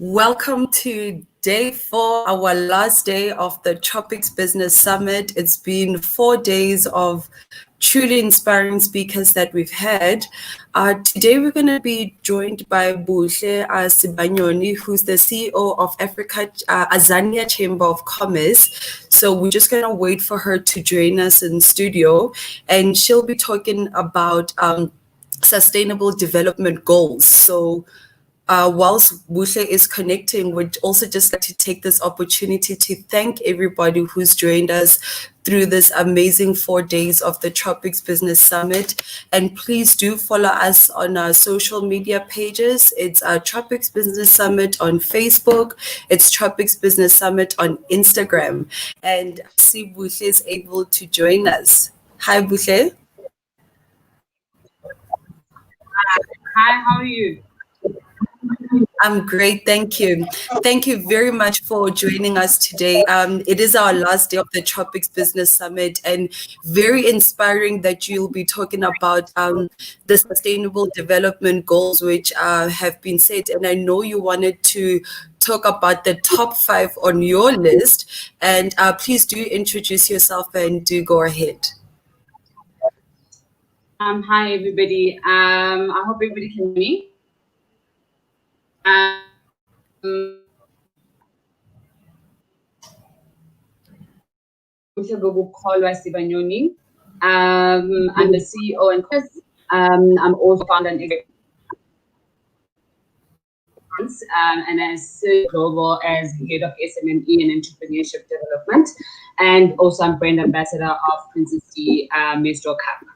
Welcome to day 4, our last day of the Tropics Business Summit. It's been 4 days of truly inspiring speakers that we've had. Today we're going to be joined by Sibanyoni, who's the CEO of Azania Chamber of Commerce. So we're just going to wait for her to join us in studio, and she'll be talking about sustainable development goals. So whilst Buhle is connecting, we'd also just like to take this opportunity to thank everybody who's joined us through this amazing 4 days of the Tropics Business Summit. And please do follow us on our social media pages. It's our Tropics Business Summit on Facebook. It's Tropics Business Summit on Instagram. And I see Buhle is able to join us. Hi, Buhle. Hi, how are you? I'm great, thank you. Thank you very much for joining us today. It is our last day of the Tropics Business Summit, and very inspiring that you'll be talking about the Sustainable Development Goals, which have been set. And I know you wanted to talk about the top 5 on your list, and please do introduce yourself and do go ahead. Hi, everybody. I hope everybody can hear me. Buhlebokukholwa Sibanyoni. I'm the CEO and I'm also founder and as global as head of SMME and entrepreneurship development, and also I'm brand ambassador of Princess D Menstrual Cup.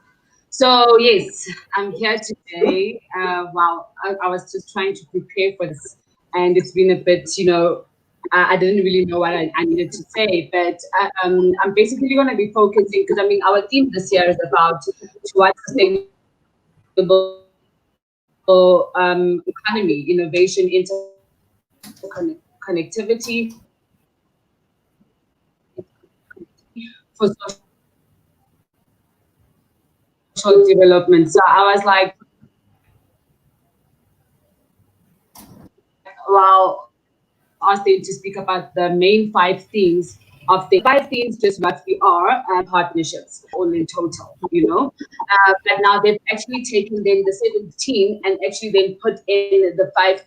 So yes, I'm here today. Wow, I was just trying to prepare for this, and it's been a bit, I didn't really know what I needed to say, but I'm basically going to be focusing, because I mean, our theme this year is about towards sustainable economy, innovation, interconnectivity for social development. So I was like, well, asked them to speak about the main 5 themes of the 5 themes, just what we are, and partnerships, all in total, But now they've actually taken then the 17 and actually then put in the 5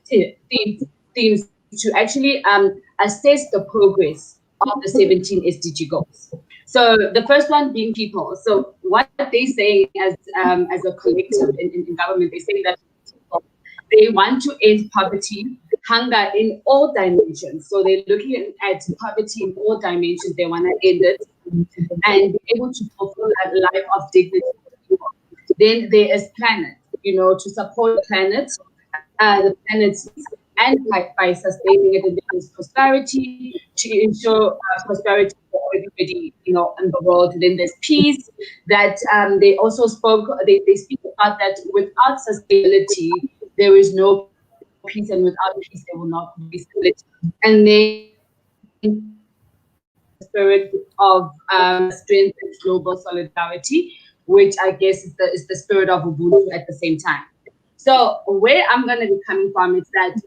themes to actually assess the progress of the 17 SDG goals. So the first one being people. So what they say as a collective in government, they say that they want to end poverty, hunger in all dimensions. So they're looking at poverty in all dimensions. They want to end it and be able to fulfill a life of dignity. Then there is planet, to support the planet, and by sustaining it, and there is prosperity, to ensure prosperity for everybody, in the world. And then there's peace, that they also they speak about that without sustainability, there is no peace, and without peace, there will not be stability. And then the spirit of strength and global solidarity, which I guess is the spirit of Ubuntu at the same time. So where I'm going to be coming from is that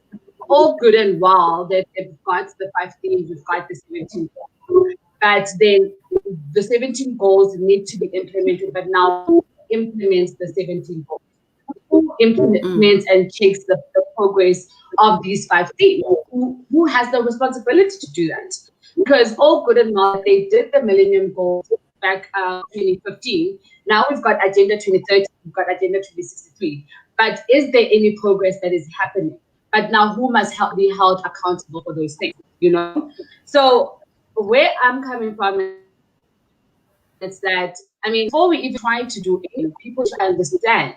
all good and well that they've got the 5 themes, we've got the 17 goals, but then the 17 goals need to be implemented, but now who implements the 17 goals? Who implements and checks the progress of these 5 themes? Who has the responsibility to do that? Because all good and well, they did the Millennium Goals back 2015. Now we've got Agenda 2030, we've got Agenda 2063. But is there any progress that is happening? But now who must be held accountable for those things, So where I'm coming from is that, I mean, before we even try to do it, people should understand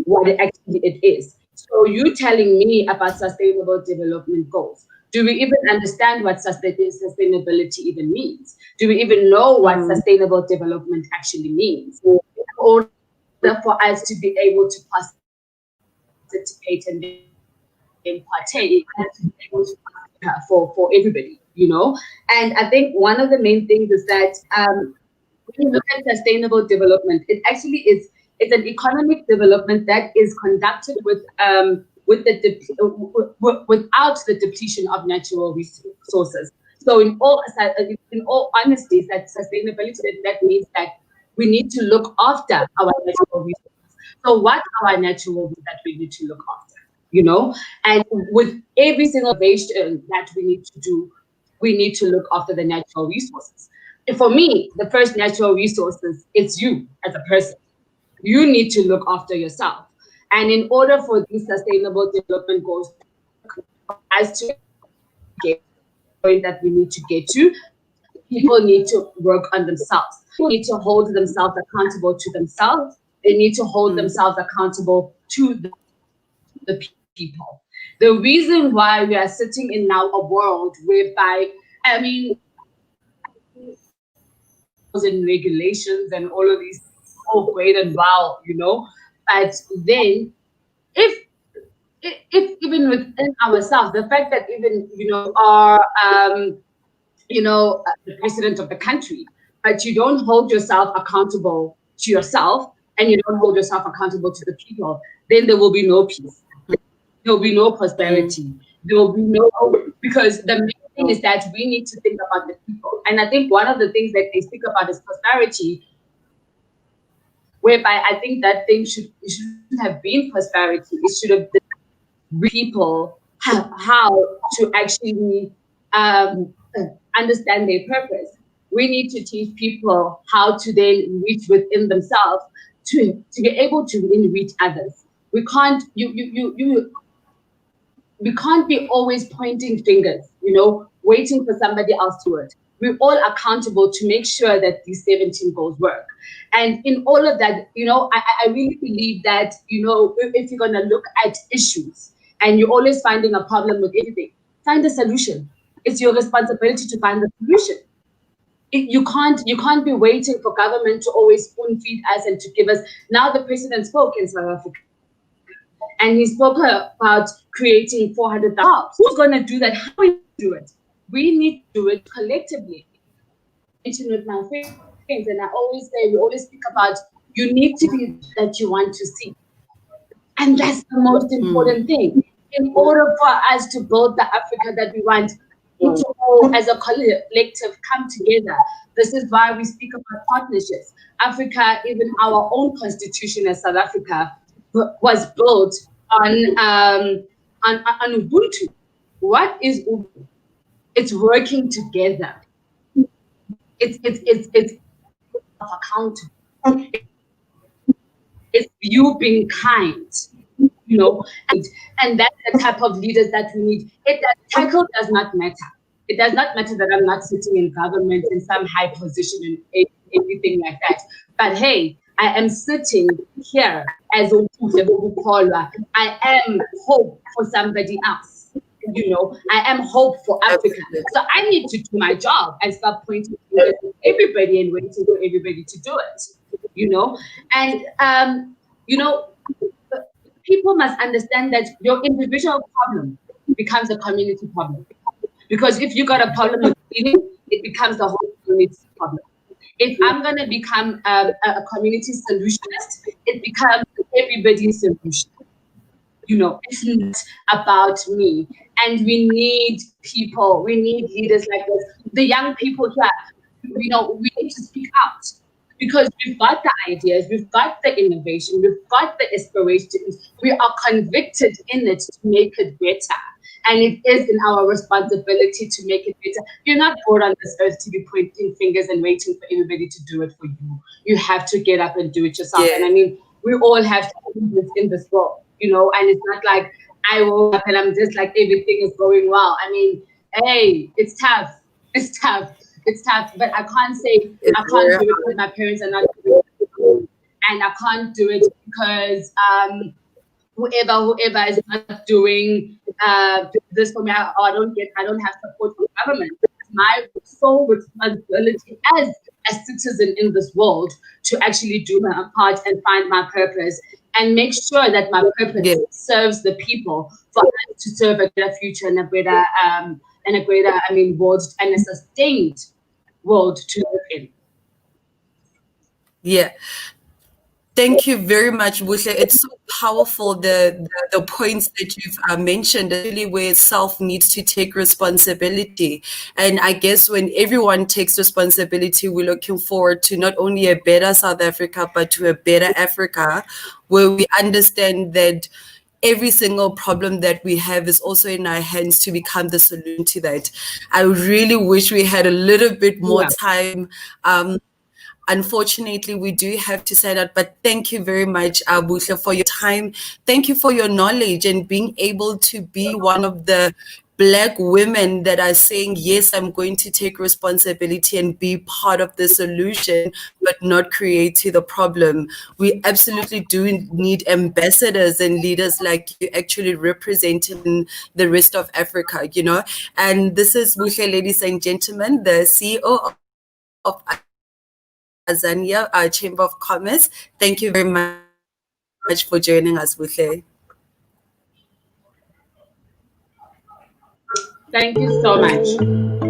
what it is. So you telling me about sustainable development goals. Do we even understand what sustainability even means? Do we even know what sustainable development actually means? In order for us to be able to participate and then partake for everybody, And I think one of the main things is that when you look at sustainable development, it actually is, it's an economic development that is conducted with without the depletion of natural resources. So in all honesty, that sustainability, that means that we need to look after our natural resources. So what are our natural resources that we need to look after? You know, and with every single innovation that we need to do, we need to look after the natural resources. And for me, the first natural resources, it's you as a person. You need to look after yourself. And in order for these sustainable development goals as to get point that we need to get to, people need to work on themselves. People need to hold themselves accountable to themselves. They need to hold themselves accountable to the people. The reason why we are sitting in now a world whereby, I mean, and regulations and all of these, oh great and wow, you know, but then if even within ourselves, the fact that even our the president of the country, but you don't hold yourself accountable to yourself and you don't hold yourself accountable to the people, then there will be no peace. There will be no prosperity. There will be no, because the main thing is that we need to think about the people. And I think one of the things that they speak about is prosperity, whereby I think that thing shouldn't have been prosperity. It should have been people how to actually understand their purpose. We need to teach people how to then reach within themselves to be able to then reach others. We can't we can't be always pointing fingers, waiting for somebody else to do it. We're all accountable to make sure that these 17 goals work. And in all of that, I really believe that, if you're going to look at issues and you're always finding a problem with anything, find a solution. It's your responsibility to find the solution. You can't be waiting for government to always spoon feed us and to give us. Now the president spoke in South Africa, and he spoke about creating 400,000 jobs. Who's going to do that? How do we do it? We need to do it collectively. I mention with my friends, and I always say, we always speak about, you need to be that you want to see. And that's the most important thing. In order for us to build the Africa that we want, we need to all, as a collective, come together. This is why we speak about partnerships. Africa, even our own constitution as South Africa, was built on Ubuntu. What is Ubuntu? It's working together. It's accountable. It's you being kind, and that's the type of leaders that we need. Title does not matter. It does not matter that I'm not sitting in government in some high position and everything like that. But hey, I am sitting here as Buhlebokukholwa. I am hope for somebody else. I am hope for Africa. So I need to do my job and stop pointing fingers at everybody and waiting for everybody to do it. And people must understand that your individual problem becomes a community problem. Because if you got a problem with cleaning, it becomes the whole community problem. If I'm going to become a community solutionist, it becomes everybody's solution. It's not about me. And we need people, we need leaders like this. The young people here, we need to speak out. Because we've got the ideas, we've got the innovation, we've got the aspirations. We are convicted in it to make it better. And it is in our responsibility to make it better. You're not born on this earth to be pointing fingers and waiting for everybody to do it for you. You have to get up and do it yourself. Yeah. And I mean, we all have to do this in this world, and it's not like I woke up and I'm just like everything is going well. I mean, hey, it's tough. It's tough. It's tough, but I can't say I can't do it because my parents are not doing it, and I can't do it because whoever is not doing this for me, I don't have support from government. It's my sole responsibility as a citizen in this world to actually do my part and find my purpose and make sure that my purpose serves the people for us to serve a better future and a greater world and a sustained world to live in. Yeah. Thank you very much, Buhle. It's so powerful, the points that you've mentioned, really where self needs to take responsibility. And I guess when everyone takes responsibility, we're looking forward to not only a better South Africa, but to a better Africa, where we understand that every single problem that we have is also in our hands to become the solution to that. I really wish we had a little bit more time. Unfortunately, we do have to say that, but thank you very much, Buhle, for your time. Thank you for your knowledge and being able to be one of the Black women that are saying, yes, I'm going to take responsibility and be part of the solution, but not creating the problem. We absolutely do need ambassadors and leaders like you actually representing the rest of Africa, you know. And this is Buhle, ladies and gentlemen, the CEO of Azania, our Chamber of Commerce. Thank you very much for joining us, Buhle. Thank you so much.